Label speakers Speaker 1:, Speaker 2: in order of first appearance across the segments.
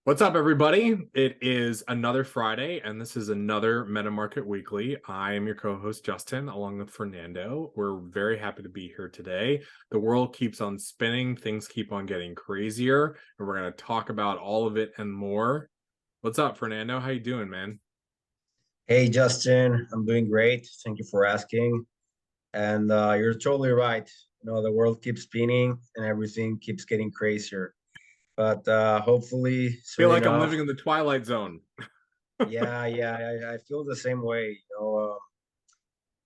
Speaker 1: What's up, everybody? It is another Friday, and this is another Meta Market Weekly. I am your co-host, Justin, along with Fernando. We're very happy to be here today. The world keeps on spinning, things keep on getting crazier, and we're going to talk about all of it and more. What's up, Fernando? How you doing, man?
Speaker 2: Hey, Justin, I'm doing great. Thank you for asking. And you're totally right. The world keeps spinning and everything keeps getting crazier. But hopefully,
Speaker 1: Feel
Speaker 2: soon
Speaker 1: like I'm
Speaker 2: enough,
Speaker 1: living in the Twilight Zone.
Speaker 2: yeah, I feel the same way.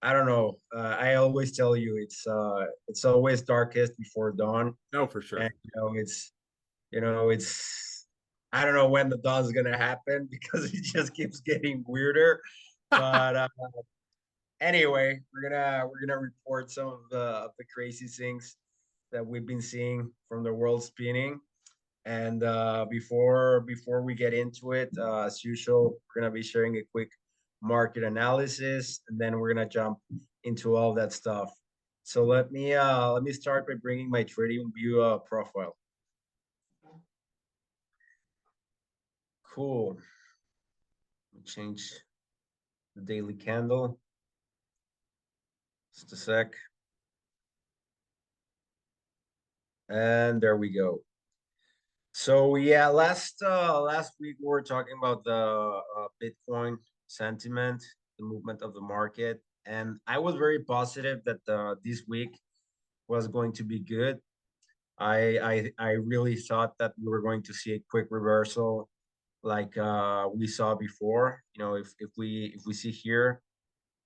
Speaker 2: I don't know. I always tell you it's always darkest before dawn,
Speaker 1: No, for
Speaker 2: and
Speaker 1: sure.
Speaker 2: it's I don't know when the dawn's gonna happen because it just keeps getting weirder. But anyway, we're gonna report some of the crazy things that we've been seeing from the world spinning. And before we get into it, as usual, we're gonna be sharing a quick market analysis, and then we're gonna jump into all that stuff. So let me start by bringing my trading view profile. Cool. Let me change the daily candle. Just a sec. And there we go. So yeah, last week we were talking about the Bitcoin sentiment, the movement of the market, and I was very positive that this week was going to be good. I really thought that we were going to see a quick reversal, like we saw before. If we see here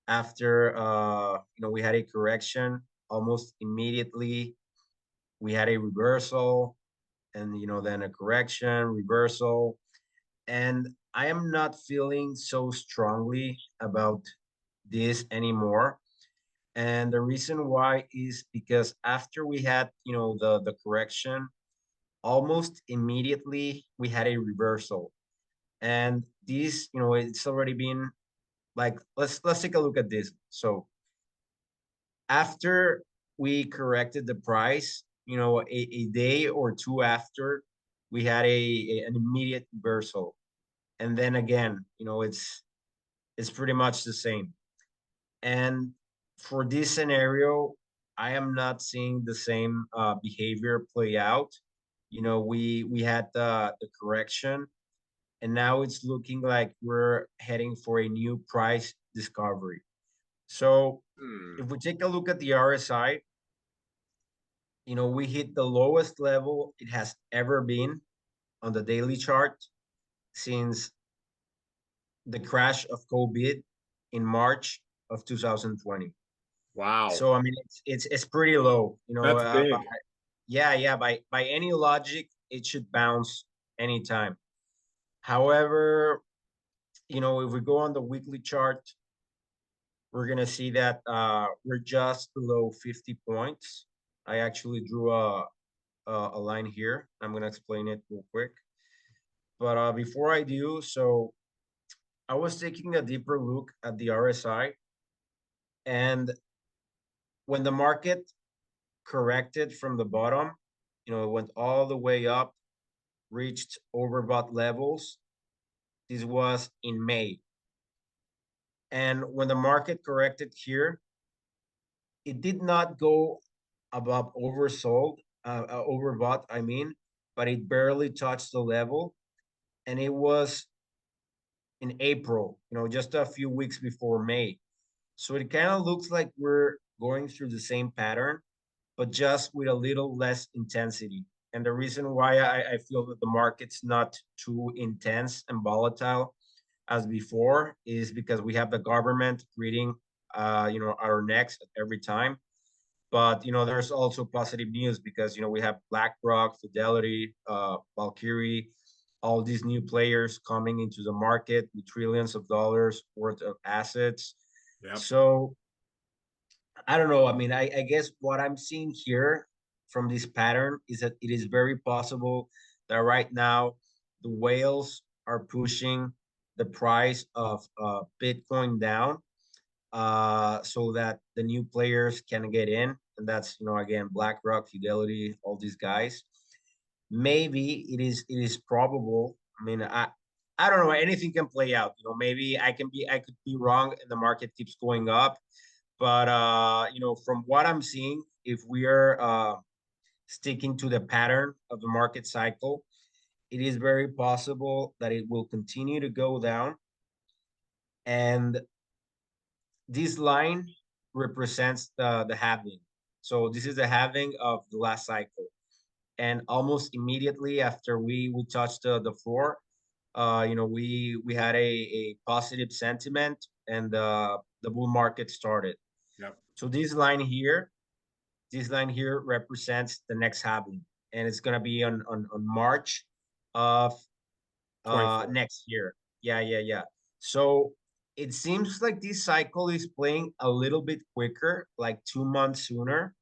Speaker 2: after we had a correction almost immediately, we had a reversal and then a correction, reversal. And I am not feeling so strongly about this anymore. And the reason why is because after we had, the correction, almost immediately we had a reversal. And this, it's already been like let's take a look at this. So after we corrected the price, a day or two after, we had an immediate reversal. And then again, it's pretty much the same. And for this scenario, I am not seeing the same behavior play out. We had the correction, and now it's looking like we're heading for a new price discovery. So
Speaker 1: Hmm.
Speaker 2: if we take a look at the RSI, we hit the lowest level it has ever been on the daily chart since the crash of COVID in March of 2020.
Speaker 1: Wow.
Speaker 2: So I mean, it's pretty low.
Speaker 1: That's big.
Speaker 2: Yeah. By any logic, it should bounce anytime. However, if we go on the weekly chart, we're gonna see that we're just below 50 points. I actually drew a line here. I'm gonna explain it real quick. But before I do, so I was taking a deeper look at the RSI, and when the market corrected from the bottom, it went all the way up, reached overbought levels. This was in May. And when the market corrected here, it did not go above overbought, I mean, but it barely touched the level. And it was in April, just a few weeks before May. So it kind of looks like we're going through the same pattern, but just with a little less intensity. And the reason why I feel that the market's not too intense and volatile as before is because we have the government reading, our necks at every time. But there's also positive news because we have BlackRock, Fidelity, Valkyrie, all these new players coming into the market with trillions of dollars worth of assets.
Speaker 1: Yep.
Speaker 2: So I don't know. I mean, I guess what I'm seeing here from this pattern is that it is very possible that right now the whales are pushing the price of Bitcoin down so that the new players can get in. And that's, again, BlackRock, Fidelity, all these guys. Maybe it is probable I mean, I don't know. Anything can play out. Maybe I could be wrong, and the market keeps going up. But from what I'm seeing, if we are sticking to the pattern of the market cycle, it is very possible that it will continue to go down. And this line represents the halving. So this is the halving of the last cycle. And almost immediately after we touched the floor, we had a positive sentiment, and the bull market started.
Speaker 1: Yep.
Speaker 2: So this line here represents the next halving, and it's gonna be on March of
Speaker 1: 24.
Speaker 2: next year. Yeah, yeah, yeah. So it seems like this cycle is playing a little bit quicker, like 2 months sooner.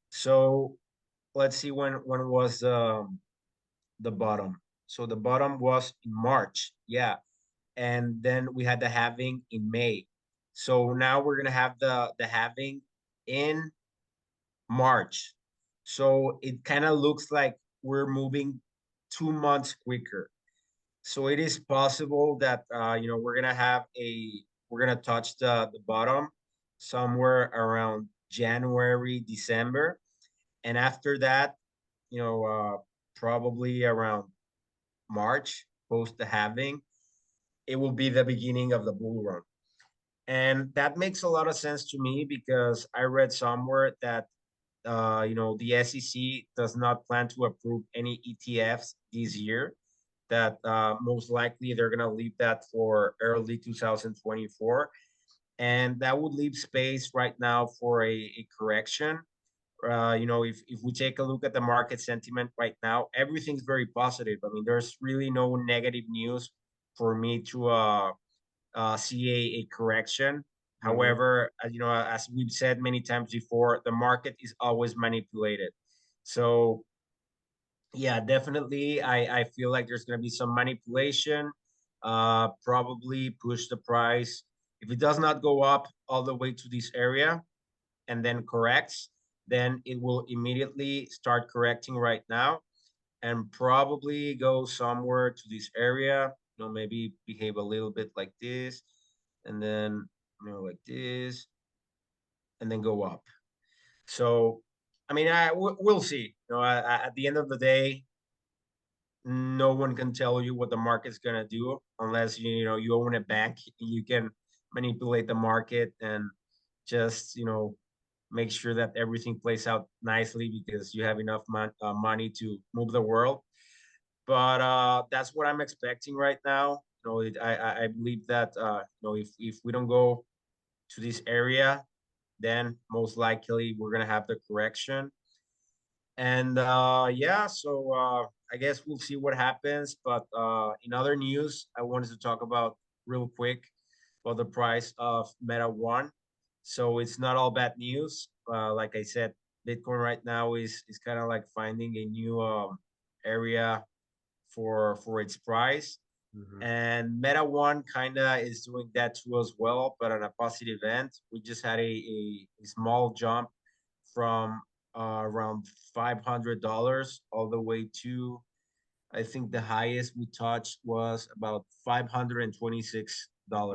Speaker 2: So let's see when was the bottom. So the bottom was in March. Yeah. And then we had the halving in May. So now we're gonna have the halving in March. So it kind of looks like we're moving 2 months quicker. So it is possible that we're gonna touch the bottom somewhere around January, December, and after that, probably around March, post the halving, it will be the beginning of the bull run. And that makes a lot of sense to me because I read somewhere that the SEC does not plan to approve any ETFs this year. That most likely they're gonna leave that for early 2024, and that would leave space right now for a correction. If we take a look at the market sentiment right now, everything's very positive. I mean, there's really no negative news for me to see a correction.
Speaker 1: Mm-hmm.
Speaker 2: However, as we've said many times before, the market is always manipulated. So yeah, definitely, I feel like there's going to be some manipulation, probably push the price. If it does not go up all the way to this area and then corrects, then it will immediately start correcting right now and probably go somewhere to this area, maybe behave a little bit like this, and then, like this, and then go up. So, I mean, we'll see. At the end of the day, no one can tell you what the market's gonna do unless you own a bank. You can manipulate the market and just make sure that everything plays out nicely because you have enough money to move the world. But that's what I'm expecting right now. I believe that if we don't go to this area, then most likely we're gonna have the correction. And yeah, so I guess we'll see what happens. But in other news, I wanted to talk about real quick about the price of Meta One. So it's not all bad news. Like I said, Bitcoin right now is kind of like finding a new area for its price.
Speaker 1: Mm-hmm.
Speaker 2: And Meta One kind of is doing that too as well, but on a positive end. We just had a small jump from around $500 all the way to, I think the highest we touched was about $526. So
Speaker 1: Yeah,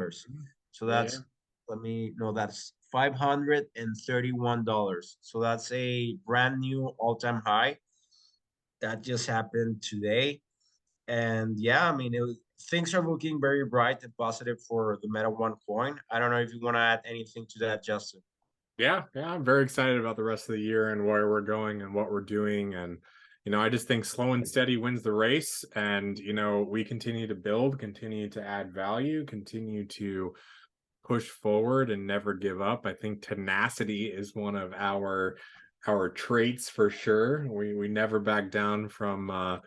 Speaker 1: yeah.
Speaker 2: that's, let me know, that's $531. So that's a brand new all-time high that just happened today. And yeah, I mean, things are looking very bright and positive for the Meta One coin. I don't know if you want to add anything to that, Justin.
Speaker 1: Yeah, yeah, I'm very excited about the rest of the year and where we're going and what we're doing. And, I just think slow and steady wins the race. And, we continue to build, continue to add value, continue to push forward and never give up. I think tenacity is one of our traits for sure. We never back down from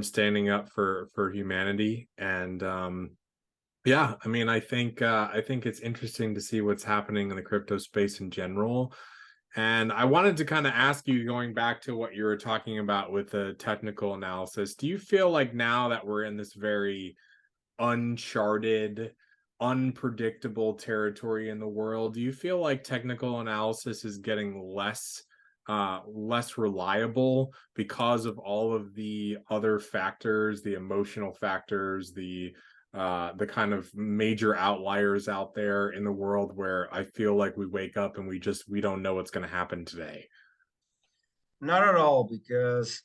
Speaker 1: standing up for humanity. And yeah, I mean, I think it's interesting to see what's happening in the crypto space in general. And I wanted to kind of ask you, going back to what you were talking about with the technical analysis, do you feel like now that we're in this very uncharted, unpredictable territory in the world, do you feel like technical analysis is getting less less reliable because of all of the other factors, the emotional factors, the kind of major outliers out there in the world where I feel like we wake up and we don't know what's going to happen today.
Speaker 2: Not at all, because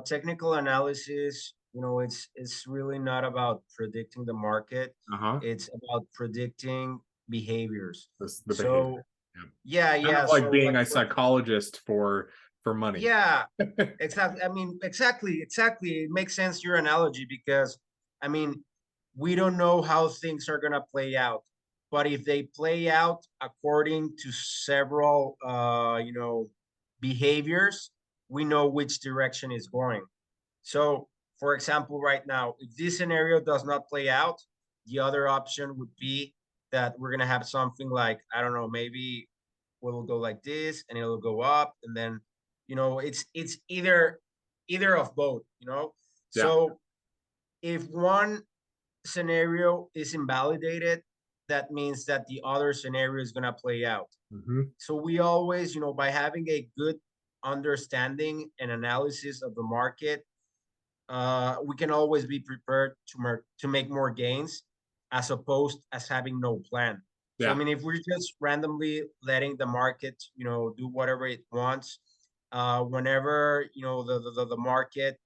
Speaker 2: technical analysis, it's really not about predicting the market.
Speaker 1: Uh-huh.
Speaker 2: It's about predicting behaviors.
Speaker 1: The behavior.
Speaker 2: So
Speaker 1: Yeah.
Speaker 2: yeah,
Speaker 1: Kind of
Speaker 2: yeah.
Speaker 1: like
Speaker 2: So
Speaker 1: being
Speaker 2: like
Speaker 1: a
Speaker 2: for
Speaker 1: psychologist for money.
Speaker 2: yeah, exactly. I mean, exactly. It makes sense your analogy because I mean, we don't know how things are gonna play out, but if they play out according to several, behaviors, we know which direction is going. So, for example, right now, if this scenario does not play out, the other option would be that we're gonna have something like, I don't know, maybe we'll go like this and it'll go up, and then it's either of both.
Speaker 1: Yeah.
Speaker 2: So if one scenario is invalidated, that means that the other scenario is gonna play out.
Speaker 1: Hmm.
Speaker 2: So we always, by having a good understanding and analysis of the market, we can always be prepared to make more gains as opposed as having no plan. So I
Speaker 1: Yeah.
Speaker 2: mean, if we're just randomly letting the market, do whatever it wants, whenever the market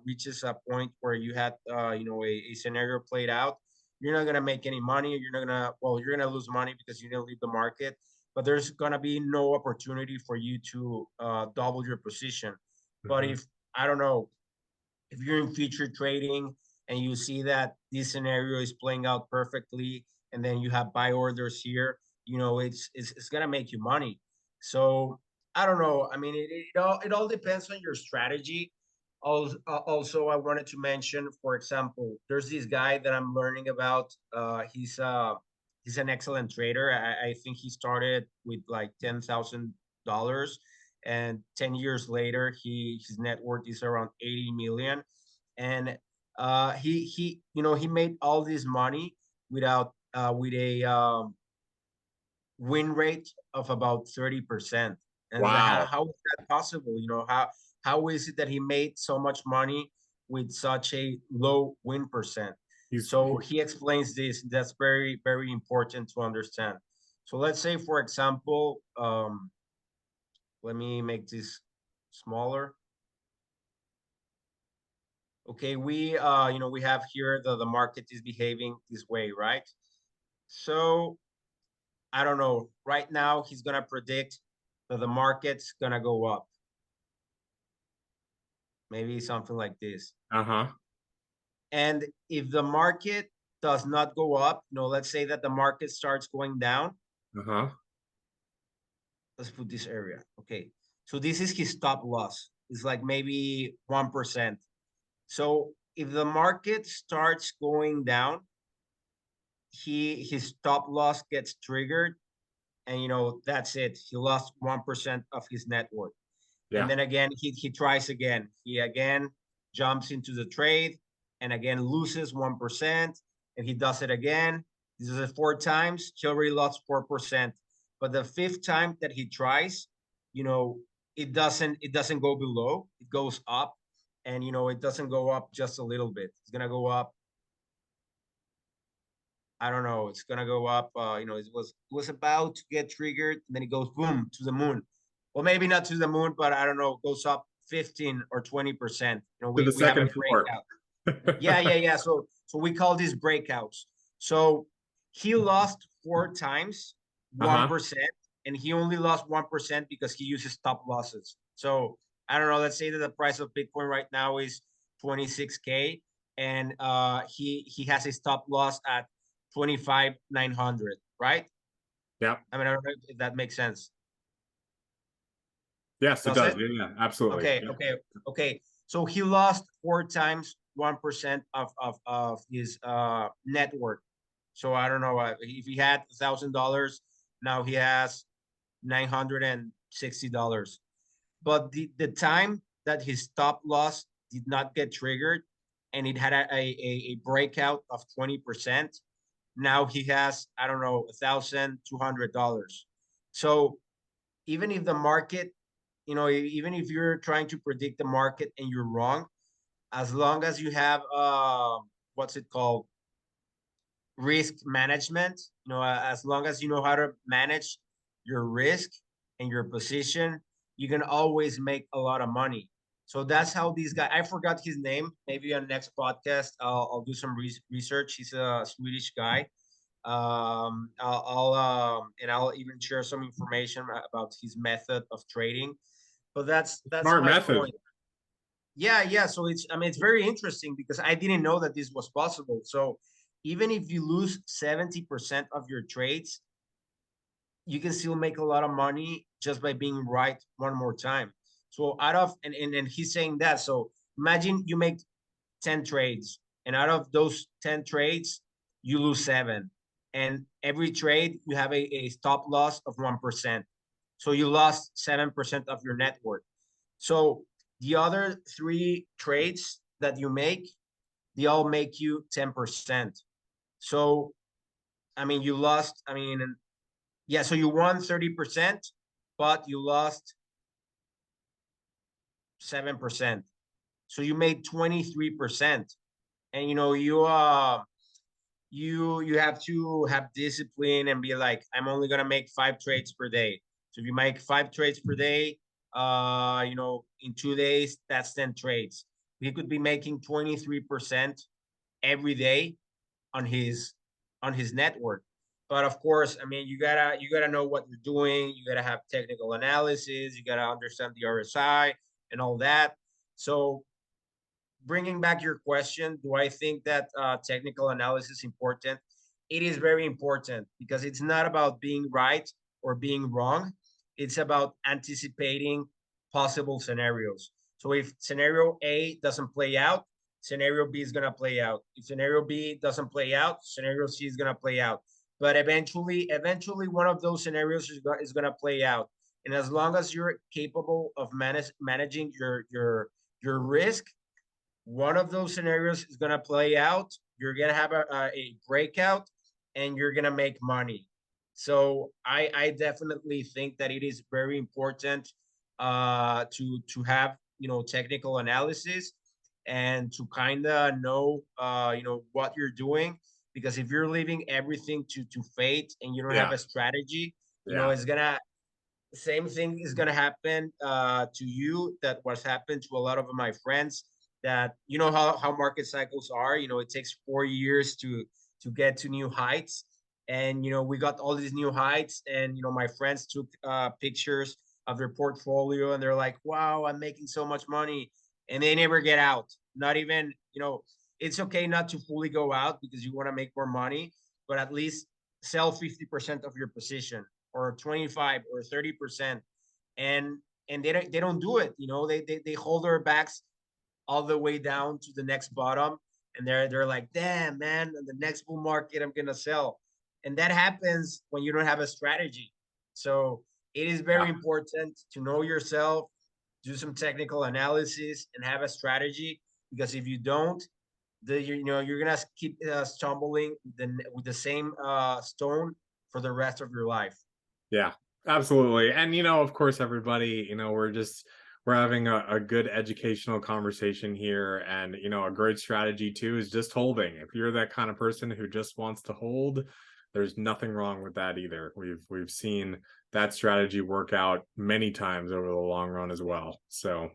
Speaker 2: reaches a point where you had a scenario played out, you're not gonna make any money. You're not gonna well, you're gonna lose money because you didn't leave the market. But there's gonna be no opportunity for you to double your position. But
Speaker 1: Hmm.
Speaker 2: if I don't know, if you're in future trading and you see that this scenario is playing out perfectly, and then you have buy orders here, it's gonna make you money. So I don't know. I mean, it all depends on your strategy. Also, I wanted to mention, for example, there's this guy that I'm learning about. He's an excellent trader. I think he started with like $10,000, and 10 years later his net worth is around 80 million. And he made all this money with a win rate of about 30%. And it's like,
Speaker 1: Wow.
Speaker 2: how is that possible? How is it that he made so much money with such a low win percent?
Speaker 1: He's
Speaker 2: So he explains this. That's very, very important to understand. So let's say, for example, let me make this smaller. Okay, we have here the market is behaving this way, right? So I don't know. Right now, he's gonna predict that the market's gonna go up, maybe something like this.
Speaker 1: uh-huh.
Speaker 2: And if the market does not go up, let's say that the market starts going down.
Speaker 1: Uh-huh.
Speaker 2: Let's put this area. Okay, so this is his stop loss. It's like maybe 1%. So if the market starts going down, his stop loss gets triggered, and that's it. He lost 1% of his net worth. And
Speaker 1: Yeah.
Speaker 2: then again, he tries again. He again jumps into the trade and again loses 1%, and he does it again. This is 4 times. He already lost 4%. But the fifth time that he tries, it doesn't go below. It goes up, and it doesn't go up just a little bit. It's gonna go up. I don't know. It's gonna go up. It was about to get triggered, and then it goes boom to the moon. Well, maybe not to the moon, but I don't know. Goes up 15 or 20%.
Speaker 1: To the
Speaker 2: We have a
Speaker 1: second floor.
Speaker 2: breakout. Yeah, yeah, yeah. So we call these breakouts. So he lost 4 times,
Speaker 1: Uh-huh.
Speaker 2: 1%, and he only lost 1% because he uses stop losses. So I don't know. Let's say that the price of Bitcoin right now is 26K, and he has a stop loss at 25,900, right?
Speaker 1: Yeah.
Speaker 2: I mean, I don't know if that makes sense.
Speaker 1: Yes, it
Speaker 2: Does
Speaker 1: does.
Speaker 2: it?
Speaker 1: Yeah, yeah, absolutely.
Speaker 2: Okay,
Speaker 1: Yeah.
Speaker 2: okay, okay. So he lost 4 times 1% of his net worth. So I don't know if he had $1,000, now he has $960. But the time that his stop loss did not get triggered, and it had a breakout of 20%, now he has, I don't know, $1,200. So even if the market even if you're trying to predict the market and you're wrong, as long as you have what's it called, risk management, as long as you know how to manage your risk and your position, you can always make a lot of money. So that's how these guys, I forgot his name, maybe on next podcast I'll do some research. He's a Swedish guy. I'll even share some information about his method of trading. But that's
Speaker 1: Smart
Speaker 2: my
Speaker 1: method.
Speaker 2: point. Yeah. So it's very interesting because I didn't know that this was possible. So even if you lose 70% of your trades, you can still make a lot of money just by being right one more time. So out of and he's saying that. So imagine you make 10 trades, and out of those 10 trades, you lose seven. And every trade you have a stop loss of 1%. So you lost 7% of your net worth. So the other three trades that you make, they all make you 10%. So I mean, you lost. I mean, yeah. So you won 30%, but you lost 7%. So you made 23%. And you have to have discipline and be like, I'm only gonna make 5 trades per day. So if you make 5 trades per day, in 2 days, that's 10 trades. He could be making 23% every day on his network. But of course, I mean, you gotta know what you're doing. You gotta have technical analysis. You gotta understand the RSI and all that. So bringing back your question, do I think that technical analysis is important? It is very important because it's not about being right or being wrong. It's about anticipating possible scenarios. So if scenario A doesn't play out, scenario B is going to play out. If scenario B doesn't play out, scenario C is going to play out. But eventually, one of those scenarios is going to play out. And as long as you're capable of managing your risk, one of those scenarios is going to play out. You're going to have a breakout and you're going to make money. So I definitely think that it is very important to have, technical analysis and to kind of know, what you're doing. Because if you're leaving everything to fate and you don't have
Speaker 1: Yeah.
Speaker 2: a strategy,
Speaker 1: Yeah.
Speaker 2: it's going to, same thing is going to happen to you that was happened to a lot of my friends, that how market cycles are. It takes 4 years to get to new heights. And we got all these new heights, and my friends took pictures of their portfolio and they're like, wow, I'm making so much money, and they never get out. Not even, it's okay not to fully go out because you want to make more money, but at least sell 50% of your position, or 25 or 30%. And they don't do it. They hold their backs all the way down to the next bottom, and they're like, damn, man, in the next bull market I'm gonna sell. And that happens when you don't have a strategy. So it is
Speaker 1: Yeah.
Speaker 2: very important to know yourself, do some technical analysis, and have a strategy. Because if you don't, you're gonna keep stumbling with the same stone for the rest of your life.
Speaker 1: Yeah, absolutely. And of course, everybody, we're having a good educational conversation here. And a great strategy too is just holding. If you're that kind of person who just wants to hold, there's nothing wrong with that either. We've seen that strategy work out many times over the long run as well. So,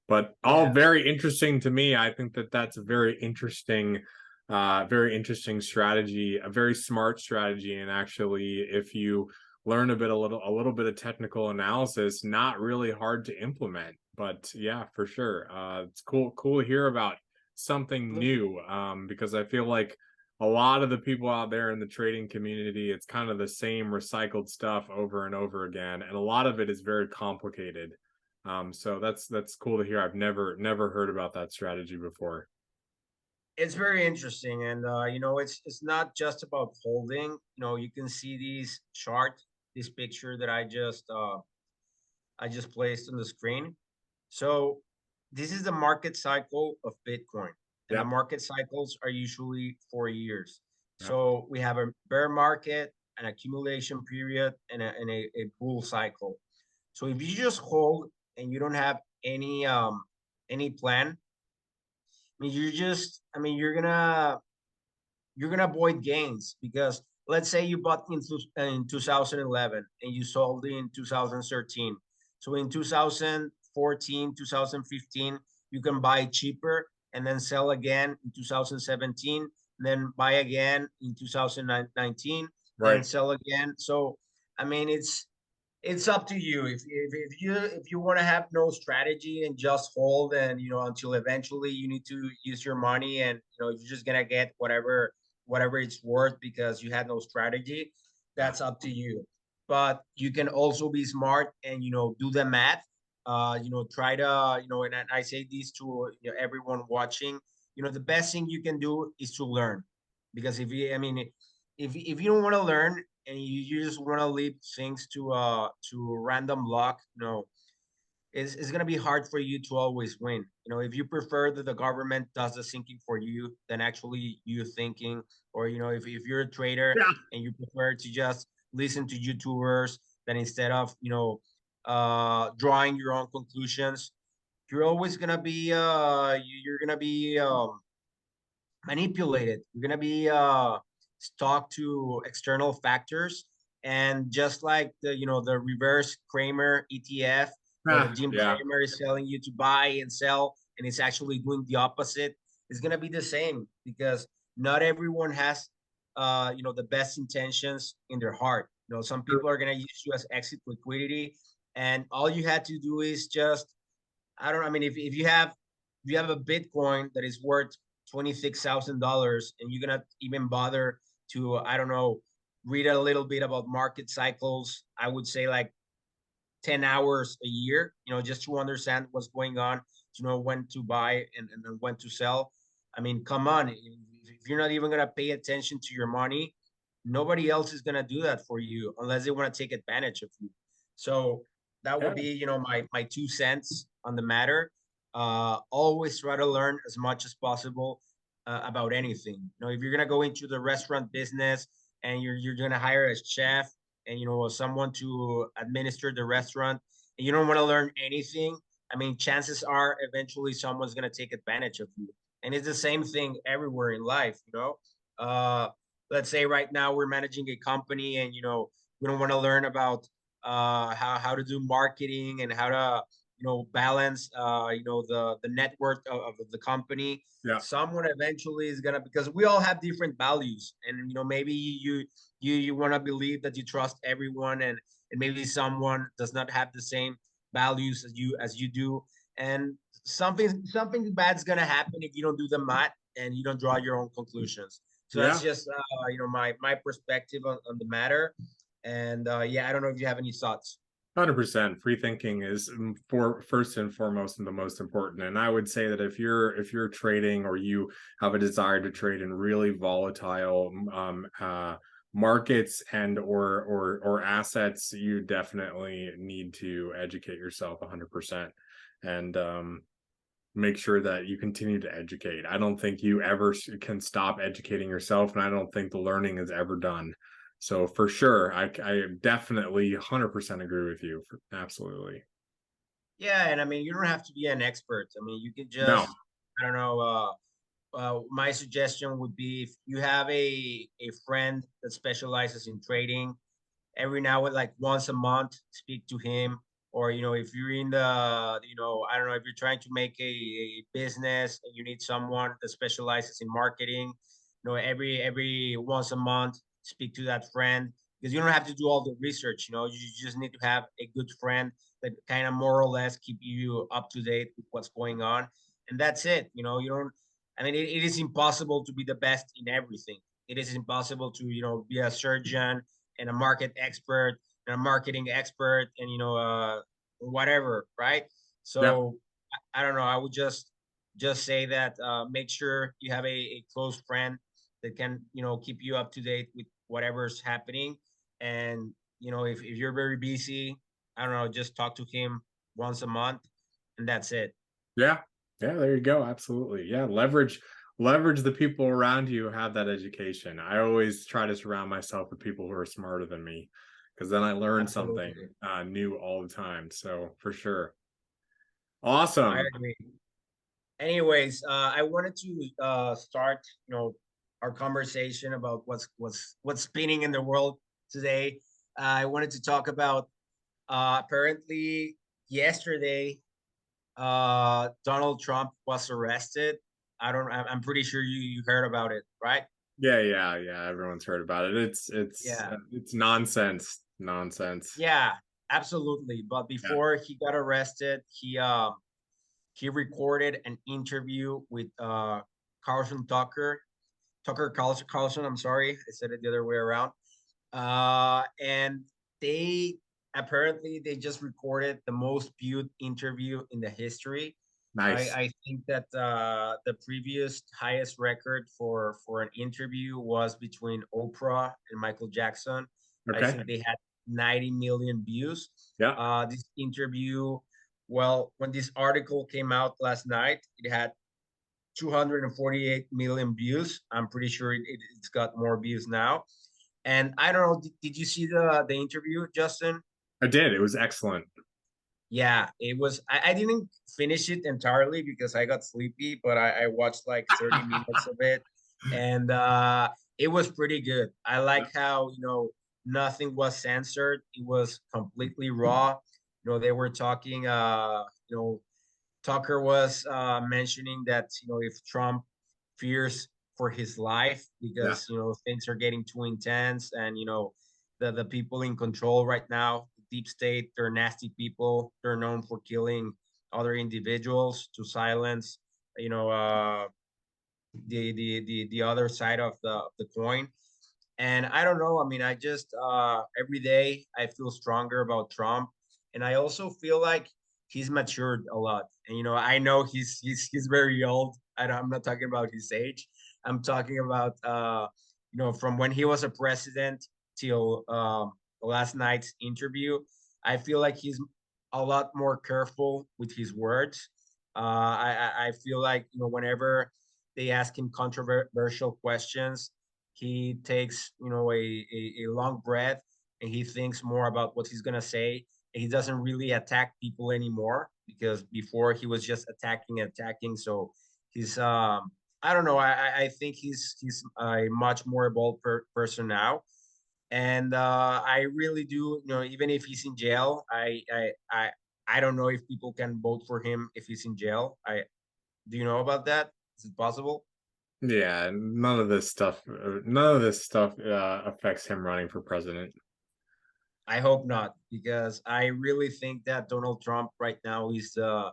Speaker 1: but all
Speaker 2: Yeah.
Speaker 1: very interesting to me. I think that that's a very interesting strategy, a very smart strategy. And actually, if you learn a little bit of technical analysis, not really hard to implement. But yeah, for sure, it's cool to hear about something new. Because I feel like a lot of the people out there in the trading community, it's kind of the same recycled stuff over and over again, and a lot of it is very complicated. So that's cool to hear. I've never heard about that strategy before.
Speaker 2: It's very interesting. And it's not just about holding. You can see this picture that I just placed on the screen. So this is the market cycle of Bitcoin, and the
Speaker 1: Yep.
Speaker 2: market cycles are usually 4 years.
Speaker 1: Yep.
Speaker 2: So we have a bear market, an accumulation period, and a bull cycle. So if you just hold and you don't have any plan, I mean, you're gonna avoid gains because let's say you bought in 2011 and you sold in 2013. So in 2014, 2015, you can buy cheaper and then sell again in 2017, then buy again in 2019, then
Speaker 1: Right.
Speaker 2: sell again. So I mean, it's up to you. If you want to have no strategy and just hold, and until eventually you need to use your money, and you're just gonna get whatever it's worth because you had no strategy.
Speaker 1: Yeah.
Speaker 2: That's up to you. But you can also be smart and do the math. Try to and I say this to everyone watching. The best thing you can do is to learn, because if you don't want to learn and you just want to leave things to random luck, it's gonna be hard for you to always win. If you prefer that the government does the thinking for you than actually you thinking, or if you're a trader
Speaker 1: Yeah.
Speaker 2: and you prefer to just listen to YouTubers, then instead of drawing your own conclusions, you're always gonna be you're gonna be manipulated. You're gonna be stuck to external factors, and just like the reverse Kramer ETF, where the
Speaker 1: Ah,
Speaker 2: Jim
Speaker 1: yeah.
Speaker 2: Kramer is telling you to buy and sell, and it's actually doing the opposite. It's gonna be the same because not everyone has the best intentions in their heart. Some
Speaker 1: True.
Speaker 2: people are gonna use you as exit liquidity, and all you had to do is just I don't know. I mean, if you have a Bitcoin that is worth $26,000 and you're gonna even bother to I don't know, read a little bit about market cycles, I would say like 10 hours a year, just to understand what's going on, to know when to buy and then when to sell. I mean, come on. If you're not even going to pay attention to your money, nobody else is going to do that for you unless they want to take advantage of you. So that would
Speaker 1: Yeah.
Speaker 2: be, my 2 cents on the matter. Always try to learn as much as possible about anything. If you're going to go into the restaurant business and you're going to hire a chef and someone to administer the restaurant, and you don't want to learn anything, I mean, chances are eventually someone's going to take advantage of you. And it's the same thing everywhere in life. Let's say right now we're managing a company, and we don't want to learn about how to do marketing and how to balance the net worth of the company.
Speaker 1: Yeah.
Speaker 2: Someone eventually is gonna, because we all have different values, and maybe you want to believe that you trust everyone, and maybe someone does not have the same values as you do, and something bad's gonna happen if you don't do the math and you don't draw your own conclusions. So that's
Speaker 1: Yeah.
Speaker 2: just my perspective on the matter. And yeah, I don't know if you have any thoughts.
Speaker 1: 100%. Free thinking is for first and foremost and the most important. And I would say that if you're trading or you have a desire to trade in really volatile markets and or assets, you definitely need to educate yourself 100%. And make sure that you continue to educate. I don't think you ever can stop educating yourself, and I don't think the learning is ever done. So for sure, I definitely 100% agree with you. Absolutely.
Speaker 2: Yeah, and I mean, you don't have to be an expert. I mean, you can
Speaker 1: No.
Speaker 2: just, I don't know. My suggestion would be, if you have a friend that specializes in trading, every now and like once a month, speak to him. Or if you're in the, I don't know, if you're trying to make a business and you need someone that specializes in marketing, every once a month, speak to that friend, because you don't have to do all the research. You just need to have a good friend that kind of more or less keep you up to date with what's going on, and that's it. You don't. I mean, it is impossible to be the best in everything. It is impossible to be a surgeon and a market expert and a marketing expert and whatever, right?
Speaker 1: Yeah.
Speaker 2: So I don't know. I would just say that make sure you have a close friend that can keep you up to date with whatever's happening. And if you're very busy, I don't know, just talk to him once a month, and that's it.
Speaker 1: Yeah. Yeah, there you go. Absolutely. Yeah, leverage the people around you who have that education. I always try to surround myself with people who are smarter than me because then I learn something
Speaker 2: Absolutely.
Speaker 1: new all the time. So for sure.
Speaker 2: I
Speaker 1: Awesome.
Speaker 2: agree. Anyways, I wanted to start, our conversation about what's spinning in the world today. I wanted to talk about apparently yesterday, Donald Trump was arrested. I'm pretty sure you heard about it, right?
Speaker 1: Yeah, yeah, yeah. Everyone's heard about it.
Speaker 2: Yeah,
Speaker 1: It's nonsense. Nonsense.
Speaker 2: yeah, absolutely. But
Speaker 1: Yeah.
Speaker 2: before he got arrested, he recorded an interview with Carlson Carlson. I'm sorry, I said it the other way around. And they apparently just recorded the most viewed interview in the history.
Speaker 1: Nice.
Speaker 2: I think that the previous highest record for an interview was between Oprah and Michael Jackson. I
Speaker 1: Okay.
Speaker 2: think they had 90 million views.
Speaker 1: Yeah.
Speaker 2: This interview, well, when this article came out last night, it had 248 million views. I'm pretty sure it's got more views now. And I don't know, did you see the interview, Justin?
Speaker 1: I did. It was excellent.
Speaker 2: Yeah, it was. I didn't finish it entirely because I got sleepy, but I watched like 30 minutes of it, and it was pretty good. I
Speaker 1: Yeah.
Speaker 2: like how nothing was censored. It was completely raw. They were talking. Tucker was mentioning that if Trump fears for his life
Speaker 1: Yeah.
Speaker 2: because things are getting too intense, and the people in control right now, the deep state, they're nasty people. They're known for killing other individuals to silence you know uh, the other side of the coin. And I don't know. I mean, I just every day I feel stronger about Trump, and I also feel like he's matured a lot. And I know he's very old. I'm not talking about his age. I'm talking about from when he was a president till last night's interview. I feel like he's a lot more careful with his words. I feel like whenever they ask him controversial questions, he takes a long breath, and he thinks more about what he's gonna say. And he doesn't really attack people anymore, because before he was just attacking. So he's I don't know. I think he's a much more bold person now. And I really do, even if he's in jail, I don't know if people can vote for him if he's in jail. I Do you know about that? Is it possible?
Speaker 1: Yeah. None of this stuff affects him running for president.
Speaker 2: I hope not, because I really think that Donald Trump right now is the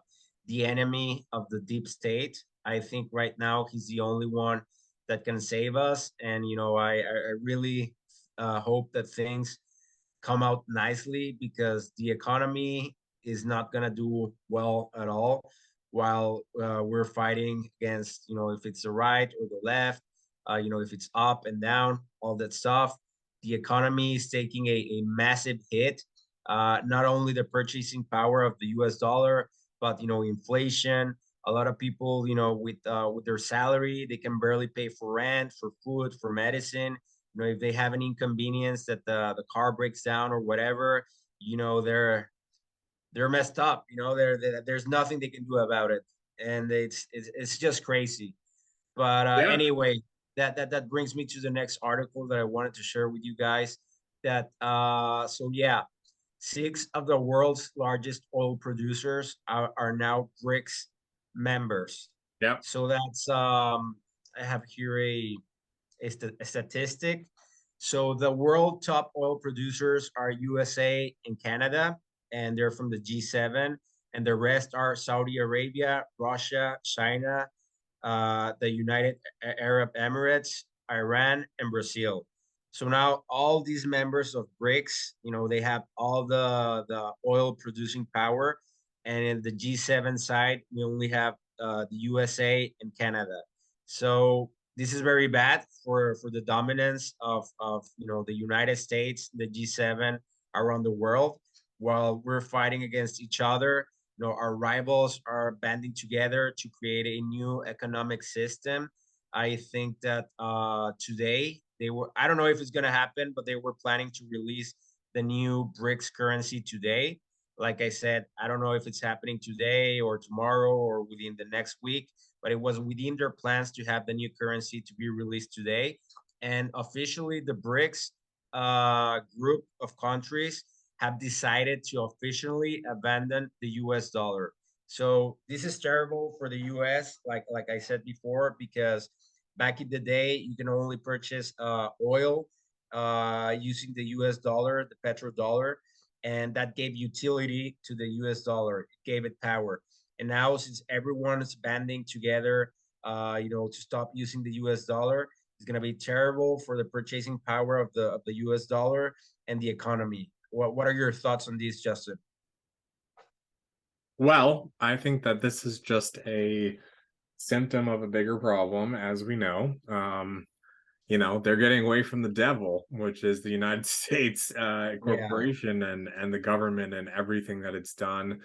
Speaker 2: enemy of the deep state. I think right now he's the only one that can save us, and I really hope that things come out nicely, because the economy is not gonna do well at all while we're fighting against if it's the right or the left, if it's up and down, all that stuff. The economy is taking a massive hit. Not only the purchasing power of the U.S. dollar, but inflation. A lot of people, with their salary, they can barely pay for rent, for food, for medicine. If they have an inconvenience that the car breaks down or whatever, they're messed up. There's nothing they can do about it, and it's just crazy. But
Speaker 1: Yeah.
Speaker 2: anyway, that brings me to the next article that I wanted to share with you guys. That so yeah, six of the world's largest oil producers are now BRICS members.
Speaker 1: Yep.
Speaker 2: So that's I have here a statistic. So the world top oil producers are USA and Canada, and they're from the G7, and the rest are Saudi Arabia, Russia, China, the United Arab Emirates, Iran, and Brazil. So now all these members of BRICS, they have all the oil producing power, and in the G7 side, we only have the USA and Canada. So this is very bad for the dominance of the United States, the G7 around the world, while we're fighting against each other. Our rivals are banding together to create a new economic system. I think that today they were, I don't know if it's going to happen, but they were planning to release the new BRICS currency today. Like I said, I don't know if it's happening today or tomorrow or within the next week, but it was within their plans to have the new currency to be released today. And officially, the BRICS group of countries have decided to officially abandon the US dollar. So this is terrible for the US, like I said before, because back in the day, you can only purchase oil using the US dollar, the petrodollar, and that gave utility to the US dollar. It gave it power. And now, since everyone is banding together, to stop using the US dollar, it's going to be terrible for the purchasing power of the US dollar and the economy. What are your thoughts on this, Justin?
Speaker 1: Well, I think that this is just a symptom of a bigger problem, as we know. They're getting away from the devil, which is the United States
Speaker 2: Yeah,
Speaker 1: corporation and the government and everything that it's done.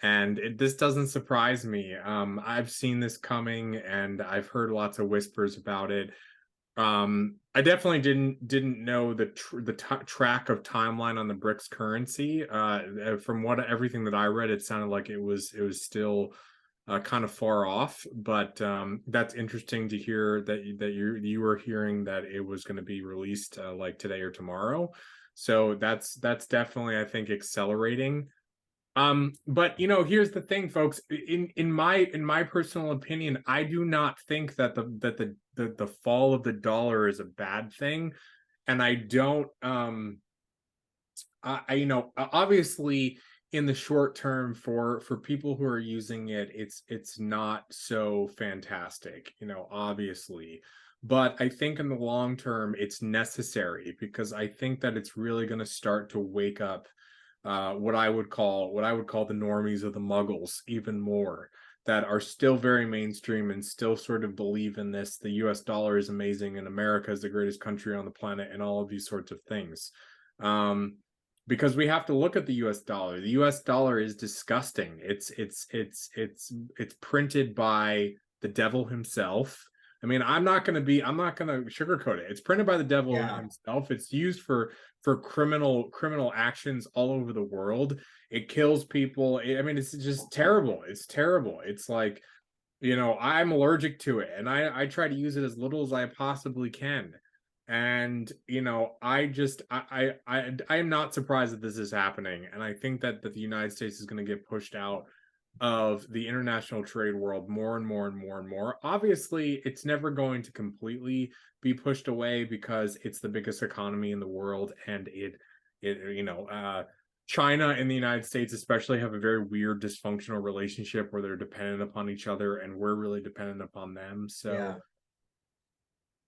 Speaker 1: And this doesn't surprise me. I've seen this coming, and I've heard lots of whispers about it. I definitely didn't know the track of timeline on the BRICS currency. From what everything that I read, it sounded like it was still kind of far off. But that's interesting to hear that you were hearing that it was going to be released like today or tomorrow. So that's definitely, I think, accelerating. But here's the thing, folks. In my personal opinion, I do not think that the fall of the dollar is a bad thing. And I don't obviously in the short term for people who are using it, it's not so fantastic, obviously. But I think in the long term it's necessary, because I think that it's really going to start to wake up what I would call the normies of the muggles even more, that are still very mainstream and still sort of believe in this. The US dollar is amazing and America is the greatest country on the planet and all of these sorts of things. Um, because we have to look at the US dollar. The US dollar is disgusting. It's printed by the devil himself. I mean, I'm not going to sugarcoat it. It's printed by the devil
Speaker 2: yeah.
Speaker 1: himself. It's used for criminal actions all over the world. It kills people. I mean, it's just terrible. It's terrible. It's like, I'm allergic to it, and I try to use it as little as I possibly can. And I am not surprised that this is happening, and I think that the United States is going to get pushed out of the international trade world more and more and more and more. Obviously, it's never going to completely be pushed away, because it's the biggest economy in the world, and China and the United States especially have a very weird dysfunctional relationship where they're dependent upon each other and we're really dependent upon them.
Speaker 2: Yeah,
Speaker 1: So,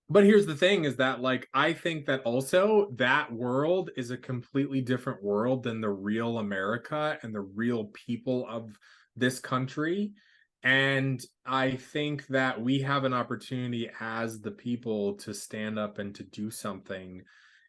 Speaker 1: but here's the thing, is that, like, I think that also that world is a completely different world than the real America and the real people of this country. And I think that we have an opportunity as the people to stand up and to do something.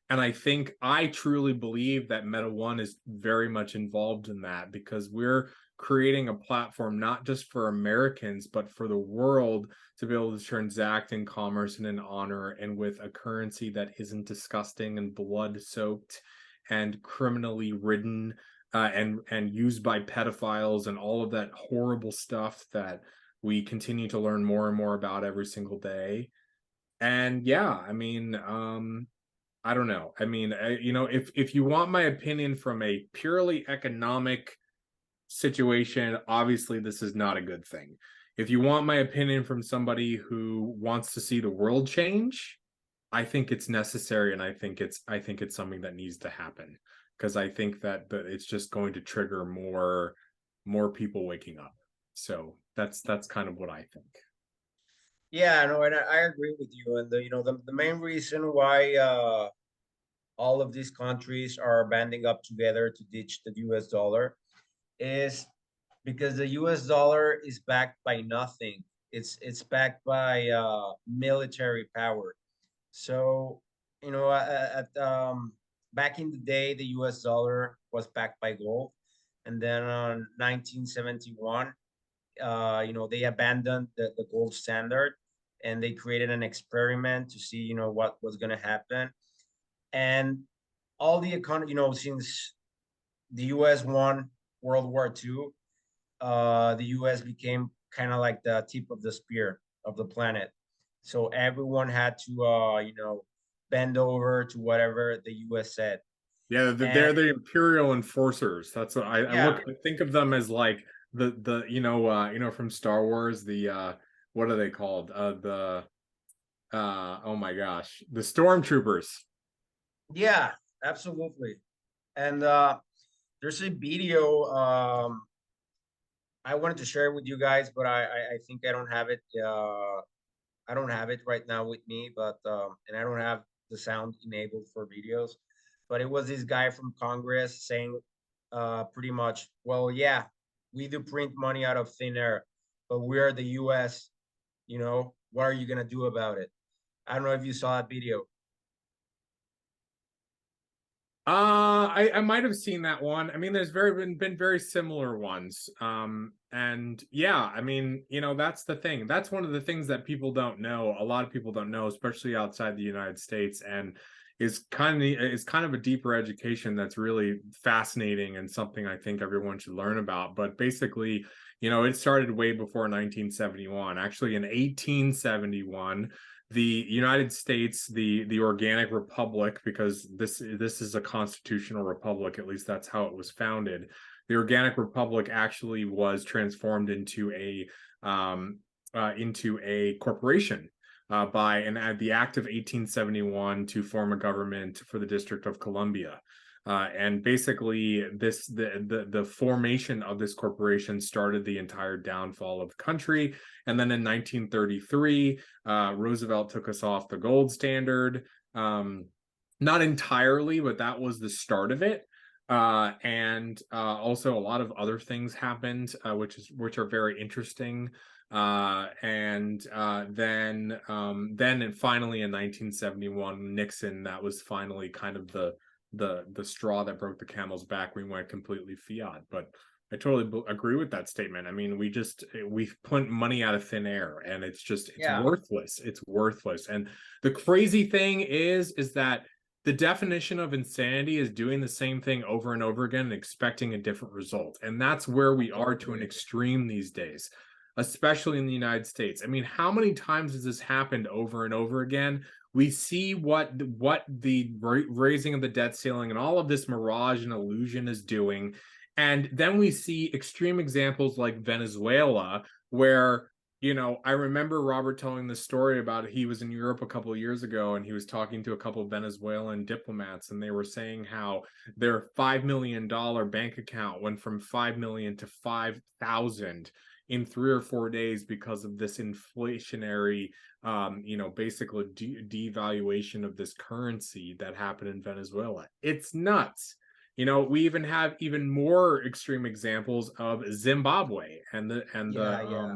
Speaker 1: And I truly believe that Meta One is very much involved in that, because we're creating a platform not just for Americans, but for the world, to be able to transact in commerce and in honor, and with a currency that isn't disgusting and blood soaked and criminally ridden, and used by pedophiles and all of that horrible stuff that we continue to learn more and more about every single day. And yeah, I mean, I don't know. I mean, if you want my opinion from a purely economic situation, obviously this is not a good thing. If you want my opinion from somebody who wants to see the world change, I think it's necessary, and I think it's something that needs to happen, because I think that it's just going to trigger more people waking up. So that's kind of what I think.
Speaker 2: yeah. No, and I agree with you. And the main reason why all of these countries are banding up together to ditch the US dollar is because the US dollar is backed by nothing. It's backed by military power. So, back in the day, the US dollar was backed by gold. And then on 1971, they abandoned the gold standard and they created an experiment to see, what was going to happen. And all the economy, since the US won World War II, the US became kind of like the tip of the spear of the planet. So everyone had to, bend over to whatever the US said.
Speaker 1: Yeah,
Speaker 2: And
Speaker 1: they're the imperial enforcers. That's what
Speaker 2: yeah,
Speaker 1: I think of them as, like the from Star Wars, the what are they called? The oh my gosh, the stormtroopers.
Speaker 2: yeah, absolutely. And there's a video I wanted to share with you guys, but I think I don't have it. I don't have it right now with me, but and I don't have the sound enabled for videos. But it was this guy from Congress saying, pretty much, well, yeah, we do print money out of thin air, but we are the U.S. What are you gonna do about it? I don't know if you saw that video.
Speaker 1: I might have seen that one. I mean, there's been very similar ones. And yeah, I mean, that's the thing. That's one of the things that people don't know. A lot of people don't know, especially outside the United States, and is kind of a deeper education that's really fascinating and something I think everyone should learn about. But basically, it started way before 1971. Actually, in 1871, the United States, the organic republic, because this is a constitutional republic, at least that's how it was founded. The organic republic actually was transformed into a corporation by the Act of 1871 to form a government for the District of Columbia. And basically, the formation of this corporation started the entire downfall of the country. And then in 1933, Roosevelt took us off the gold standard. Not entirely, but that was the start of it. And also a lot of other things happened, which are very interesting. And then and finally in 1971, Nixon, that was finally kind of the straw that broke the camel's back. We went completely fiat. But I totally agree with that statement. I mean, we put money out of thin air, and it's
Speaker 2: Yeah,
Speaker 1: worthless. It's worthless. And the crazy thing is that the definition of insanity is doing the same thing over and over again and expecting a different result. And that's where we are to an
Speaker 2: absolutely.
Speaker 1: extreme these days, especially in the United States. I mean, how many times has this happened over and over again? We see what the raising of the debt ceiling and all of this mirage and illusion is doing. And then we see extreme examples like Venezuela, where I remember Robert telling this story about he was in Europe a couple of years ago, and he was talking to a couple of Venezuelan diplomats, and they were saying how their $5 million bank account went from 5 million to 5,000 in 3 or 4 days because of this inflationary, basically devaluation of this currency that happened in Venezuela. It's nuts. We even have even more extreme examples of Zimbabwe and the
Speaker 2: Yeah, yeah.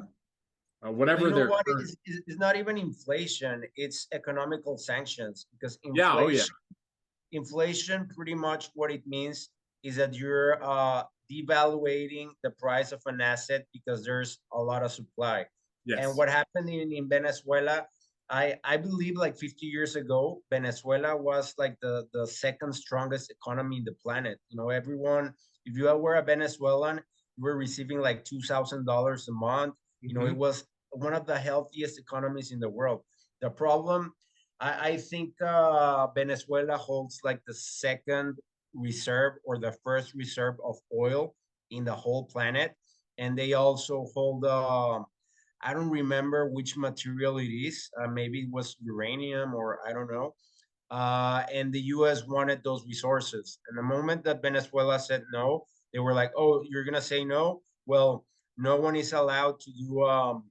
Speaker 2: But you
Speaker 1: whatever
Speaker 2: know
Speaker 1: their
Speaker 2: what?
Speaker 1: current.
Speaker 2: It's not even inflation, it's economical sanctions because
Speaker 1: Yeah, oh yeah,
Speaker 2: inflation pretty much what it means is that you're devaluating the price of an asset because there's a lot of supply. And
Speaker 1: yes,
Speaker 2: what happened in Venezuela, I believe like 50 years ago, Venezuela was like the second strongest economy in the planet. Everyone, if you were a Venezuelan, you were receiving like $2,000 a month. It
Speaker 1: hmm
Speaker 2: was one of the healthiest economies in the world. The problem, I think Venezuela holds like the second reserve or the first reserve of oil in the whole planet. And they also hold, I don't remember which material it is. Maybe it was uranium or I don't know. And the US wanted those resources. And the moment that Venezuela said no, they were like, oh, you're going to say no? Well, no one is allowed to do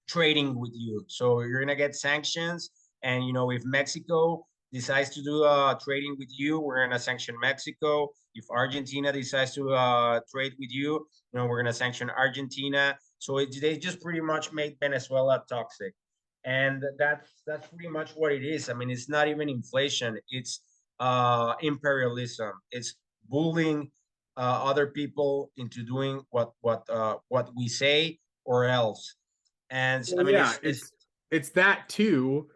Speaker 2: trading with you. So you're gonna get sanctions, and if Mexico decides to do trading with you, we're gonna sanction Mexico. If Argentina decides to trade with you, we're gonna sanction Argentina. So they just pretty much made Venezuela toxic, and that's pretty much what it is. I mean, it's not even inflation; it's imperialism. It's bullying other people into doing what we say or else. And I
Speaker 1: well,
Speaker 2: mean,
Speaker 1: yeah,
Speaker 2: it's
Speaker 1: it's that too,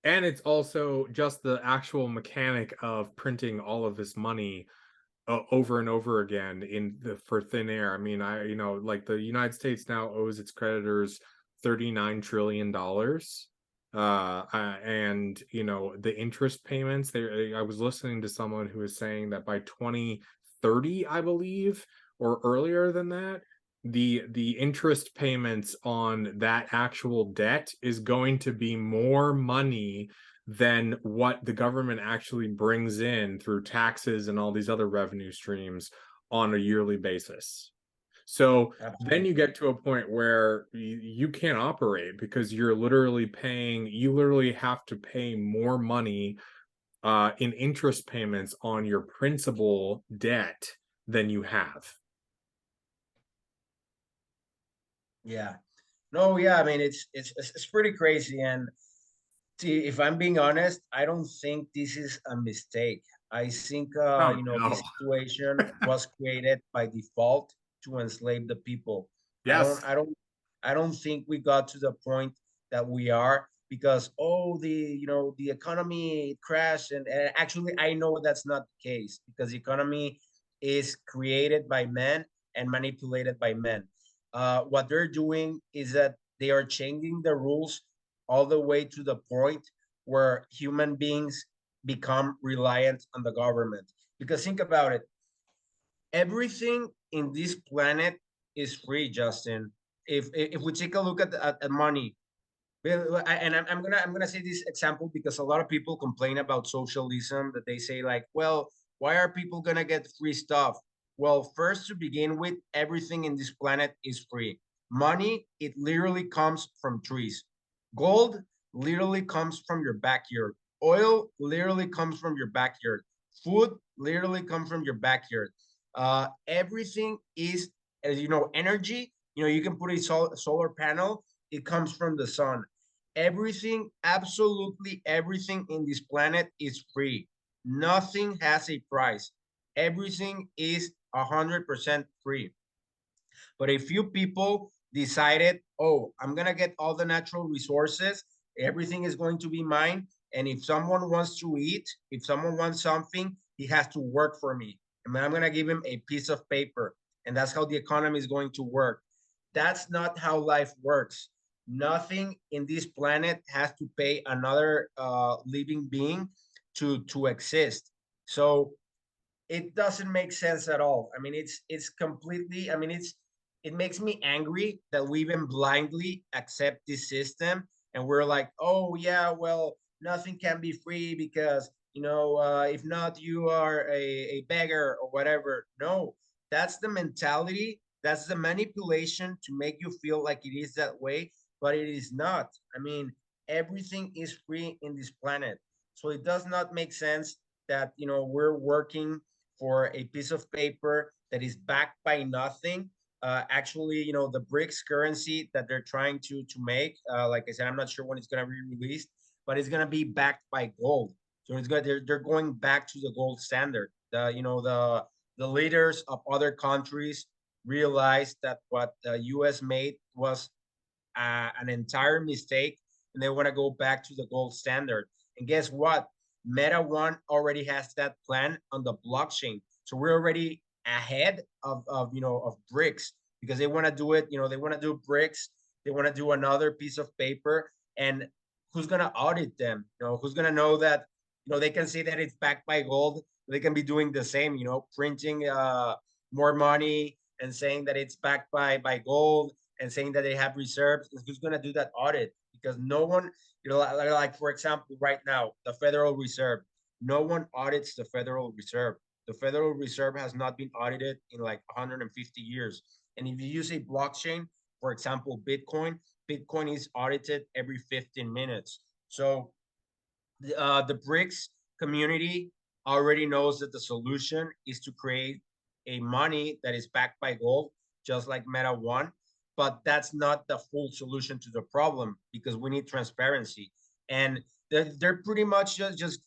Speaker 1: and it's also just the actual mechanic of printing all of this money over and over again for thin air. I mean, like the United States now owes its creditors $39 trillion. And the interest payments there. I was listening to someone who was saying that by 2030, I believe, or earlier than that, the interest payments on that actual debt is going to be more money than what the government actually brings in through taxes and all these other revenue streams on a yearly basis. So then you
Speaker 2: Absolutely.
Speaker 1: get to a point where you can't operate because you literally have to pay more money in interest payments on your principal debt than you have.
Speaker 2: Yeah. No, yeah, I mean it's pretty crazy. And see, if I'm being honest, I don't think this is a mistake. I think
Speaker 1: Oh
Speaker 2: this
Speaker 1: no.
Speaker 2: situation was created by default to enslave the people. I don't
Speaker 1: Yes.
Speaker 2: I don't I don't think we got to the point that we are because the economy crashed, and actually I know that's not the case because the economy is created by men and manipulated by men. What they're doing is that they are changing the rules all the way to the point where human beings become reliant on the government. Because think about it, everything in this planet is free, Justin. If we take a look at money, and I'm gonna say this example because a lot of people complain about socialism, that they say like, well, why are people gonna get free stuff? Well, first to begin with, everything in this planet is free. Money, it literally comes from trees. Gold literally comes from your backyard. Oil literally comes from your backyard. Food literally comes from your backyard. Everything is, as you know, energy. You can put a solar panel. It comes from the sun. Everything, absolutely everything in this planet is free. Nothing has a price. Everything is 100% free. But a few people decided, oh, I'm going to get all the natural resources. Everything is going to be mine. And if someone wants to eat, if someone wants something, he has to work for me. And I'm going to give him a piece of paper. And that's how the economy is going to work. That's not how life works. Nothing in this planet has to pay another living being to exist. So it doesn't make sense at all. I mean, it's completely. I mean, it makes me angry that we even blindly accept this system, and we're like, oh yeah, well, nothing can be free because if not, you are a beggar or whatever. No, that's the mentality. That's the manipulation to make you feel like it is that way, but it is not. I mean, everything is free in this planet, so it does not make sense that we're working for a piece of paper that is backed by nothing. Actually, the BRICs currency that they're trying to make, like I said, I'm not sure when it's going to be released, but it's going to be backed by gold. So they're going back to the gold standard. The leaders of other countries realized that what the U.S. made was an entire mistake, and they want to go back to the gold standard. And guess what? Meta One already has that plan on the blockchain, so we're already ahead of BRICs because they want to do it. They want to do BRICs. They want to do another piece of paper, and who's gonna audit them? Who's gonna know that? They can say that it's backed by gold. They can be doing the same. Printing more money and saying that it's backed by gold and saying that they have reserves. Who's going to do that audit? Because no one, like for example, right now, the Federal Reserve, no one audits the Federal Reserve. The Federal Reserve has not been audited in like 150 years. And if you use a blockchain, for example, Bitcoin is audited every 15 minutes. So the BRICS community already knows that the solution is to create a money that is backed by gold, just like Meta One. But that's not the full solution to the problem because we need transparency. And they're pretty much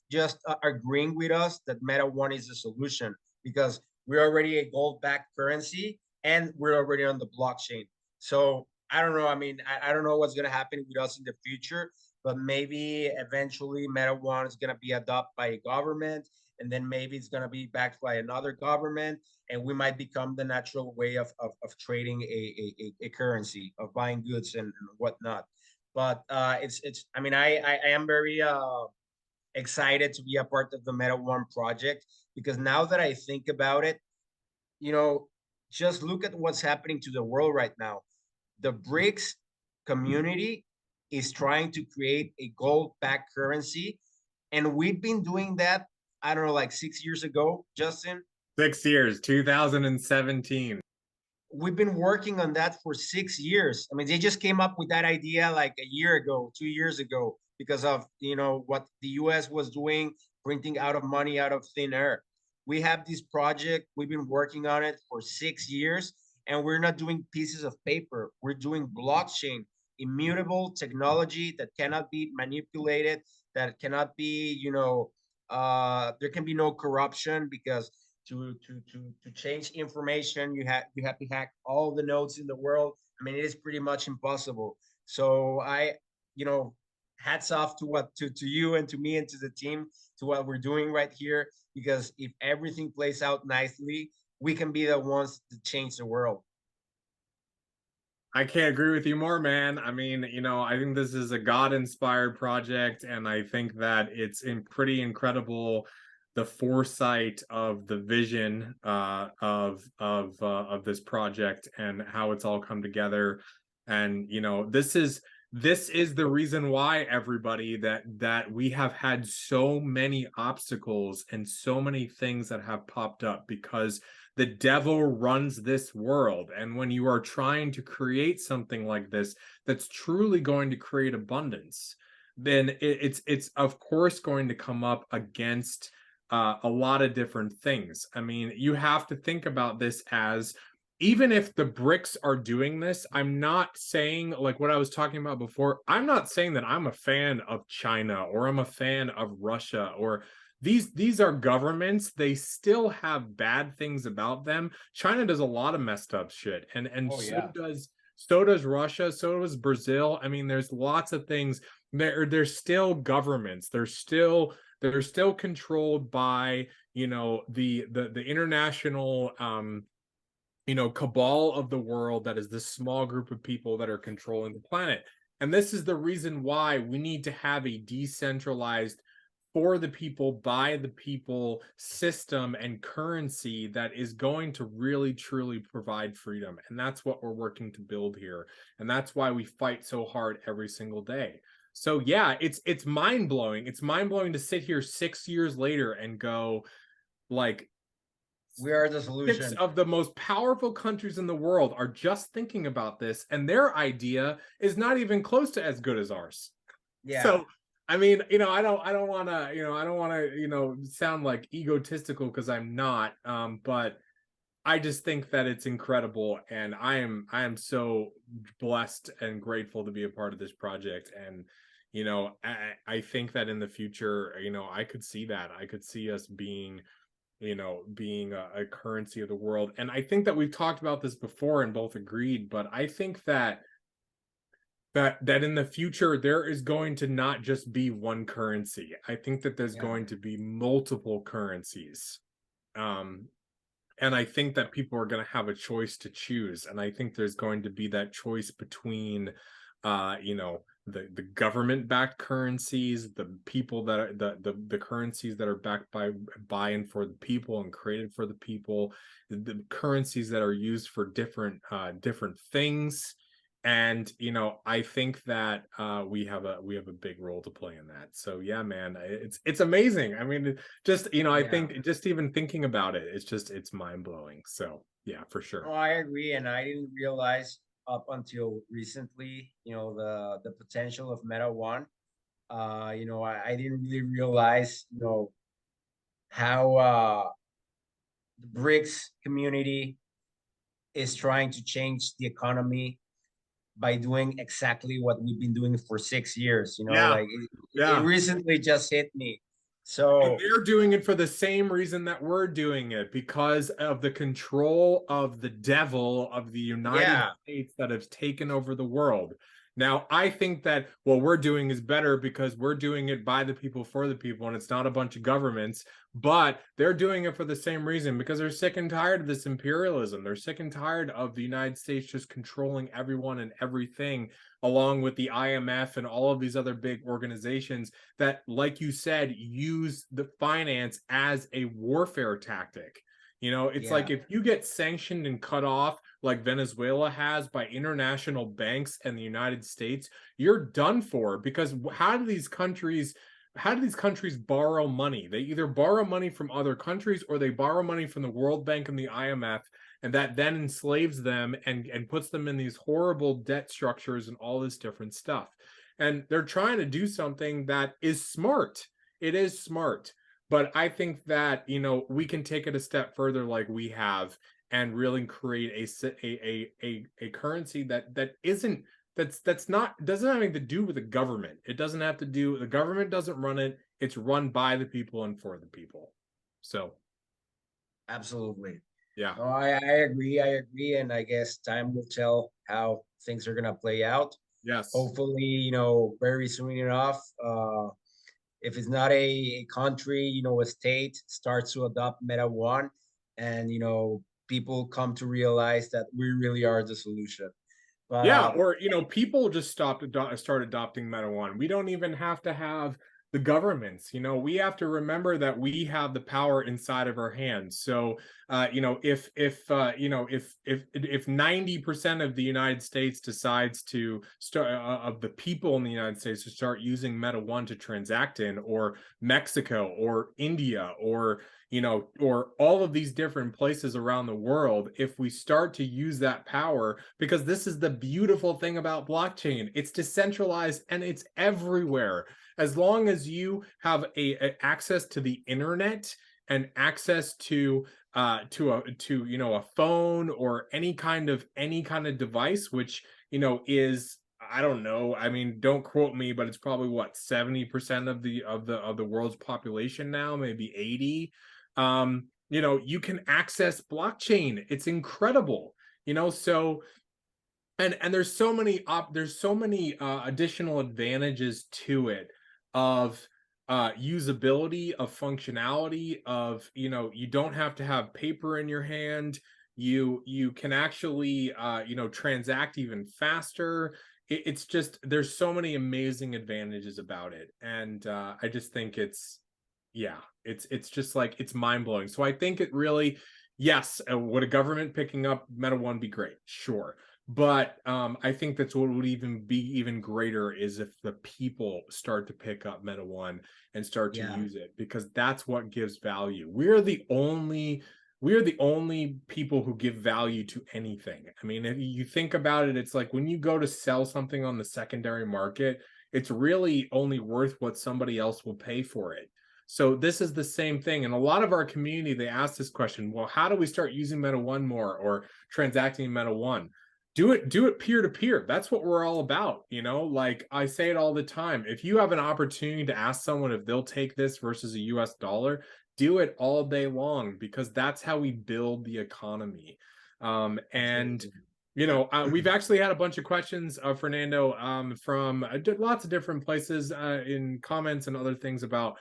Speaker 2: just agreeing with us that Meta One is the solution because we're already a gold backed currency and we're already on the blockchain. So I don't know. I mean, I don't know what's going to happen with us in the future, but maybe eventually Meta One is going to be adopted by a government, and then maybe it's going to be backed by another government, and we might become the natural way of trading a currency, of buying goods and whatnot. But it's I mean, I am very excited to be a part of the Meta One project, because now that I think about it, you know, just look at what's happening to the world right now. The BRICS community is trying to create a gold backed currency. And we've been doing that, I don't know, like 6 years ago, Justin.
Speaker 1: 6 years, 2017.
Speaker 2: We've been working on that for 6 years. I mean, they just came up with that idea like a year ago, 2 years ago, because of what the US was doing, printing out of money out of thin air. We have this project, we've been working on it for 6 years, and we're not doing pieces of paper. We're doing blockchain, immutable technology that cannot be manipulated, that cannot be, there can be no corruption, because to change information, you have to hack all the nodes in the world. I mean, it is pretty much impossible. So you know, hats off to you and to me and to the team, to what we're doing right here. Because if everything plays out nicely, we can be the ones to change the world.
Speaker 1: I can't agree with you more, man. I mean, I think this is a God-inspired project, and I think that it's pretty incredible the foresight of the vision of this project and how it's all come together. And this is the reason why, everybody, that we have had so many obstacles and so many things that have popped up, because the devil runs this world. And when you are trying to create something like this that's truly going to create abundance, then it's of course going to come up against a lot of different things. I mean, you have to think about this as, even if the BRICs are doing this, I'm not saying, like what I was talking about before, I'm not saying that I'm a fan of China or I'm a fan of Russia, or these are governments. They still have bad things about them. China does a lot of messed up shit, and
Speaker 2: Oh
Speaker 1: so
Speaker 2: yeah.
Speaker 1: does Russia, so does Brazil. I mean, there's lots of things. They're still governments. They're still controlled by, the international cabal of the world, that is this small group of people that are controlling the planet. And this is the reason why we need to have a decentralized, for the people, by the people system and currency that is going to really truly provide freedom. And that's what we're working to build here. And that's why we fight so hard every single day. So yeah, it's mind-blowing. It's mind-blowing to sit here 6 years later and go, like,
Speaker 2: We are the
Speaker 1: six
Speaker 2: solution.
Speaker 1: of the most powerful countries in the world are just thinking about this, and their idea is not even close to as good as ours.
Speaker 2: Yeah.
Speaker 1: So, I mean, I don't want to, I don't want to, sound like egotistical, because I'm not. But I just think that it's incredible, and I am so blessed and grateful to be a part of this project. And I think that in the future, I could see that. I could see us being a currency of the world. And I think that we've talked about this before and both agreed, but I think that in the future there is going to not just be one currency. I think that there's
Speaker 2: Yeah.
Speaker 1: going to be multiple currencies. And I think that people are going to have a choice to choose. And I think there's going to be that choice between, the government backed currencies, the people that are the currencies that are backed by and for the people and created for the people, the currencies that are used for different things. And I think that we have a big role to play in that. So yeah, man, it's amazing. I mean, just I
Speaker 2: Yeah.
Speaker 1: think just even thinking about it, it's mind-blowing. So yeah, for
Speaker 2: Oh,
Speaker 1: sure.
Speaker 2: I agree, and I didn't realize up until recently, the potential of Meta One. I didn't really realize, how the BRICS community is trying to change the economy by doing exactly what we've been doing for 6 years.
Speaker 1: Yeah,
Speaker 2: Like it
Speaker 1: yeah.
Speaker 2: recently just hit me.
Speaker 1: And
Speaker 2: So
Speaker 1: they're doing it for the same reason that we're doing it, because of the control of the devil of the United
Speaker 2: yeah,
Speaker 1: States that has taken over the world. Now, I think that what we're doing is better because we're doing it by the people for the people, and it's not a bunch of governments, but they're doing it for the same reason because they're sick and tired of this imperialism. They're sick and tired of the United States just controlling everyone and everything, along with the IMF and all of these other big organizations that, like you said, use the finance as a warfare tactic. It's like
Speaker 2: Yeah,
Speaker 1: if you get sanctioned and cut off like Venezuela has by international banks and the United States, you're done for because how do these countries borrow money? They either borrow money from other countries or they borrow money from the World Bank and the IMF, and that then enslaves them and puts them in these horrible debt structures and all this different stuff. And they're trying to do something that is smart. It is smart. But I think that, we can take it a step further like we have and really create a currency that isn't that's not doesn't have anything to do with the government. It doesn't have to do the government doesn't run it. It's run by the people and for the people. So
Speaker 2: absolutely.
Speaker 1: yeah.
Speaker 2: No, I agree, and I guess time will tell how things are gonna play out.
Speaker 1: Yes.
Speaker 2: Hopefully, very soon enough, if it's not a country, a state starts to adopt Meta One, and people come to realize that we really are the solution. But
Speaker 1: Yeah, or people just start adopting Meta One. We don't even have to have the governments. We have to remember that we have the power inside of our hands. So, if 90% of the United States decides to start of the people in the United States to start using Meta One to transact in, or Mexico, or India, or all of these different places around the world, if we start to use that power, because this is the beautiful thing about blockchain, it's decentralized and it's everywhere. As long as you have a access to the internet and access to a phone or any kind of device, which is, I don't know. I mean, don't quote me, but it's probably what, 70% of the world's population now, maybe 80. You can access blockchain. It's incredible. So and there's so many additional advantages to it, of usability, of functionality, of you don't have to have paper in your hand. You can actually transact even faster. It's just, there's so many amazing advantages about it, and I just think yeah, it's just like, it's mind-blowing. So I think it really, yes, would a government picking up Meta One be great? Sure. But I think that's what would even be even greater is if the people start to pick up Meta One and start to
Speaker 2: yeah,
Speaker 1: use it, because that's what gives value. We are the only people who give value to anything. I mean, if you think about it, it's like when you go to sell something on the secondary market, it's really only worth what somebody else will pay for it. So this is the same thing. And a lot of our community, they ask this question, well, how do we start using Meta One more, or transacting Meta One? Do it peer to peer. That's what we're all about. Like I say it all the time. If you have an opportunity to ask someone if they'll take this versus a US dollar, do it all day long, because that's how we build the economy. And
Speaker 2: absolutely.
Speaker 1: we've actually had a bunch of questions, Fernando, from lots of different places, in comments and other things, about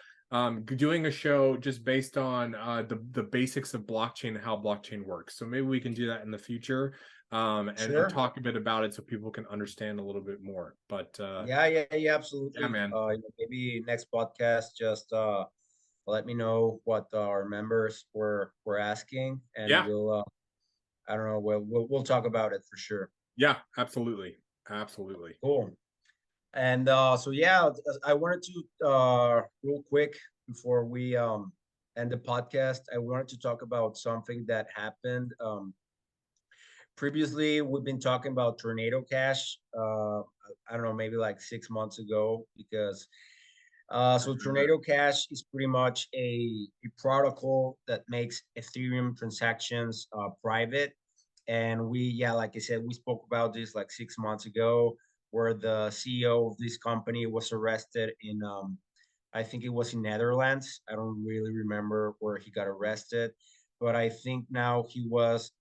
Speaker 1: doing a show just based on the basics of blockchain and how blockchain works. So maybe we can do that in the future, and
Speaker 2: Sure.
Speaker 1: talk a bit about it so people can understand a little bit more. But
Speaker 2: Yeah, yeah, yeah,
Speaker 1: yeah,
Speaker 2: absolutely.
Speaker 1: man.
Speaker 2: Maybe next podcast, just let me know what our members were asking, and
Speaker 1: Yeah,
Speaker 2: we'll I don't know, we'll talk about it for sure.
Speaker 1: yeah, absolutely, absolutely.
Speaker 2: Cool. And so yeah, I wanted to real quick before we end the podcast, I wanted to talk about something that happened. Previously, we've been talking about Tornado Cash. I don't know, maybe like 6 months ago, because
Speaker 1: I
Speaker 2: so
Speaker 1: remember.
Speaker 2: Tornado Cash is pretty much a protocol that makes Ethereum transactions private. And yeah, like I said, we spoke about this like 6 months ago, where the CEO of this company was arrested in, I think it was in Netherlands. I don't really remember where he got arrested, but I think now he was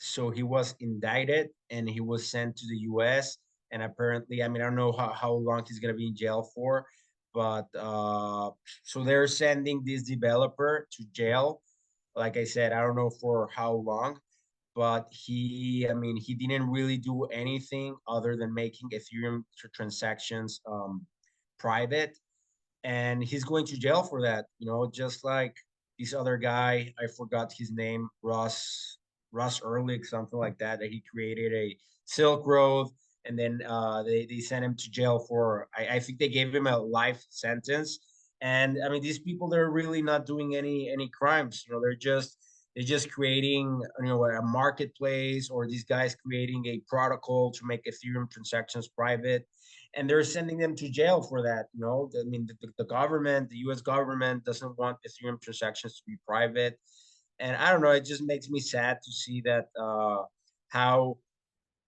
Speaker 2: So he was indicted and he was sent to the US. And apparently, I mean, I don't know how long he's going to be in jail for, but so they're sending this developer to jail. Like I said, I don't know for how long, but I mean, he didn't really do anything other than making Ethereum transactions private, and he's going to jail for that. Just like this other guy, I forgot his name, Russ Ehrlich, something like that. That he created a Silk Road, and then they sent him to jail for. I think they gave him a life sentence. And I mean, these people, they're really not doing any crimes. They're just creating a marketplace, or these guys creating a protocol to make Ethereum transactions private, and they're sending them to jail for that. I mean, the government, the U.S. government, doesn't want Ethereum transactions to be private, and I don't know. It just makes me sad to see that how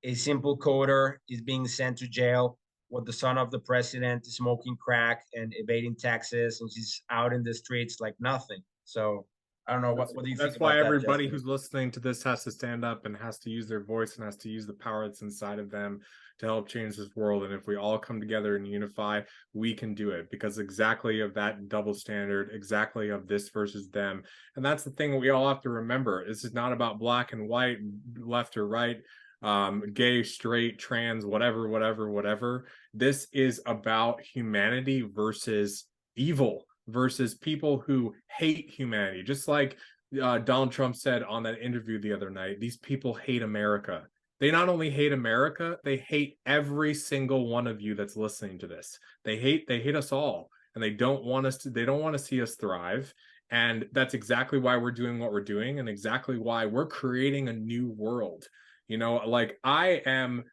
Speaker 2: a simple coder is being sent to jail, with the son of the president is smoking crack and evading taxes, and he's out in the streets like nothing. So I don't know. What do you think
Speaker 1: That's why
Speaker 2: about that,
Speaker 1: everybody
Speaker 2: Justin?
Speaker 1: who's listening to this has to stand up and has to use their voice and has to use the power that's inside of them to help change this world. And if we all come together and unify, we can do it, because exactly of that double standard, exactly of this versus them. And that's the thing we all have to remember. This is not about black and white, left or right, gay, straight, trans, whatever. This is about humanity versus evil, versus people who hate humanity. Just like Donald Trump said on that interview the other night, these people hate America. They not only hate America, they hate every single one of you that's listening to this. They hate us all, and they don't want to see us thrive. And that's exactly why we're doing what we're doing, and exactly why we're creating a new world. Like I am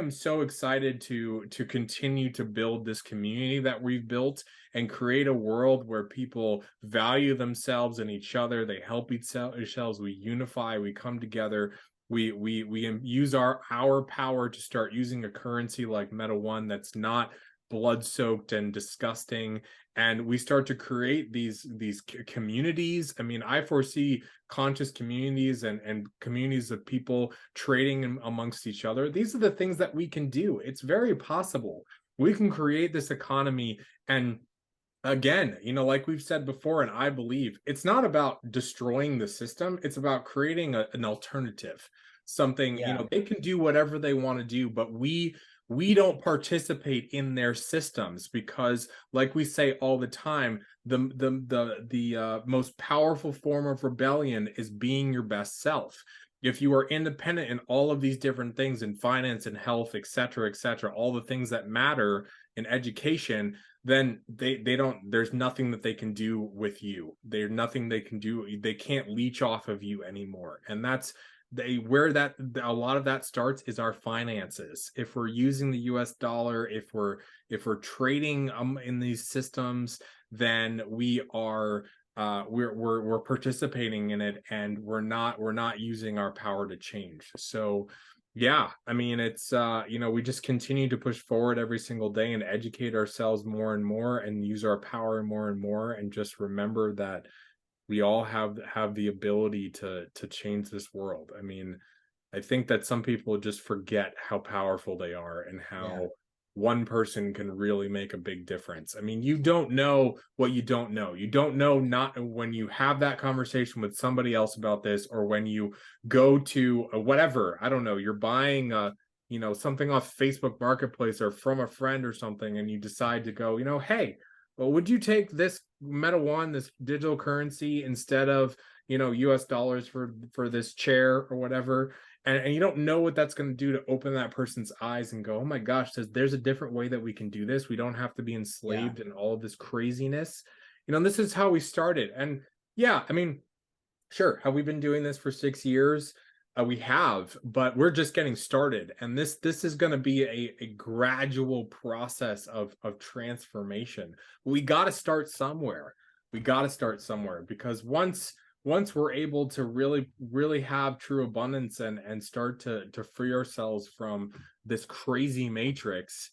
Speaker 1: so excited to continue to build this community that we've built and create a world where people value themselves and each other. They help each other. We unify. We come together. We use our power to start using a currency like Meta One that's not blood soaked and disgusting, and we start to create these communities. I mean, I foresee conscious communities and communities of people trading amongst each other. These are the things that we can do. It's very possible. We can create this economy. And again, like we've said before, and I believe it's not about destroying the system, it's about creating an alternative. Something,
Speaker 2: Yeah,
Speaker 1: they can do whatever they want to do, but we don't participate in their systems, because like we say all the time, the most powerful form of rebellion is being your best self. If you are independent in all of these different things, in finance and health, etc., all the things that matter in education, then they don't, there's nothing that they can do with you. There's nothing they can do. They can't leech off of you anymore. And that's where that a lot of that starts is our finances. If we're using the US dollar, if we're trading in these systems, then we're participating in it, and we're not using our power to change. So yeah, I mean, it's we just continue to push forward every single day and educate ourselves more and more and use our power more and more, and just remember that we all have the ability to change this world. I mean, I think that some people just forget how powerful they are and
Speaker 2: yeah,
Speaker 1: how one person can really make a big difference. I mean, you don't know what you don't know. You don't know, not when you have that conversation with somebody else about this, or when you go to whatever, I don't know, you're buying something off Facebook Marketplace or from a friend or something, and you decide to go, hey, well, would you take this Meta One, this digital currency, instead of US dollars for this chair or whatever? And you don't know what that's going to do to open that person's eyes and go, oh my gosh, there's a different way that we can do this. We don't have to be
Speaker 2: yeah,
Speaker 1: enslaved in all of this craziness. And this is how we started. And yeah, I mean, sure, have we been doing this for 6 years? We have, but we're just getting started. And this is going to be a gradual process of transformation. We got to start somewhere. We got to start somewhere, because once we're able to really have true abundance and start to free ourselves from this crazy matrix,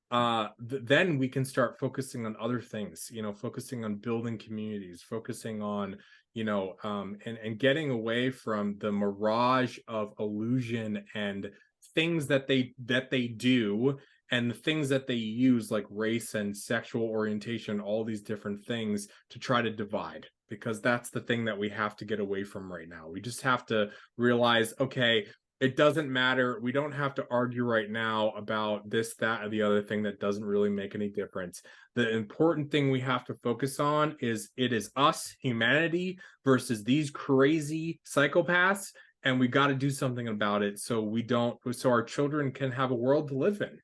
Speaker 1: then we can start focusing on other things, focusing on building communities, focusing on and getting away from the mirage of illusion and things that they do, and the things that they use, like race and sexual orientation, all these different things to try to divide, because that's the thing that we have to get away from right now. We just have to realize, okay, it doesn't matter. We don't have to argue right now about this, that, or the other thing that doesn't really make any difference. The important thing we have to focus on is it is us, humanity, versus these crazy psychopaths, and we got to do something about it so we don't, so our children can have a world to live in.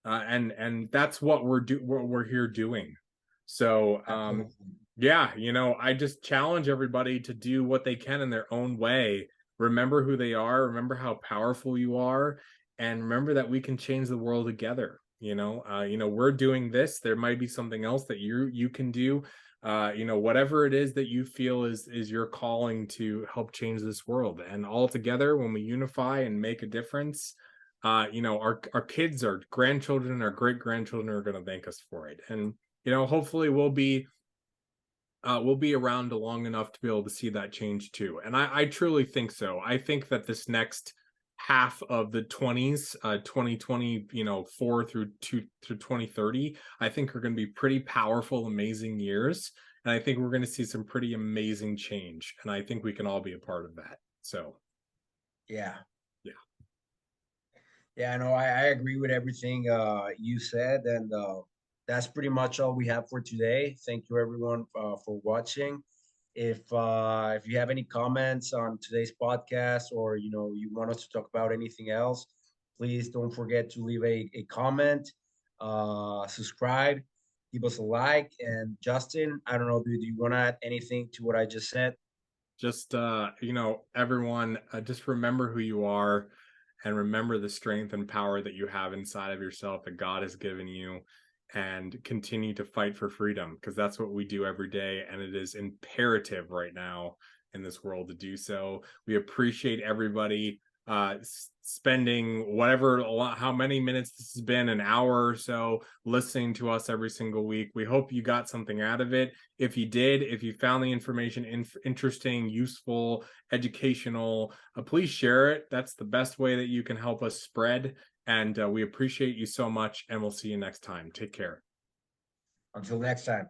Speaker 1: And that's what we're here doing. So
Speaker 2: Absolutely.
Speaker 1: yeah, I just challenge everybody to do what they can in their own way. Remember who they are, remember how powerful you are, and remember that we can change the world together. We're doing this. There might be something else that you can do. Whatever it is that you feel is your calling to help change this world. And all together, when we unify and make a difference, our kids, our grandchildren, our great grandchildren are going to thank us for it. And hopefully we'll be around long enough to be able to see that change too. And I truly think so. I think that this next half of the 20s, 2020, four through 2030, I think are going to be pretty powerful, amazing years. And I think we're going to see some pretty amazing change. And I think we can all be a part of that. So
Speaker 2: Yeah.
Speaker 1: yeah.
Speaker 2: Yeah, no, I agree with everything you said, and that's pretty much all we have for today. Thank you, everyone, for watching. If you have any comments on today's podcast, or you want us to talk about anything else, please don't forget to leave a comment, subscribe, give us a like. And Justin, I don't know, do you want to add anything to what I just said?
Speaker 1: Just everyone, just remember who you are, and remember the strength and power that you have inside of yourself that God has given you, and continue to fight for freedom, because that's what we do every day, and it is imperative right now in this world to do so. We appreciate everybody spending how many minutes this has been, an hour or so, listening to us every single week. We hope you got something out of it. If you did, if you found the information interesting, useful, educational, please share it. That's the best way that you can help us spread. And we appreciate you so much, and we'll see you next time. Take care.
Speaker 2: Until next time.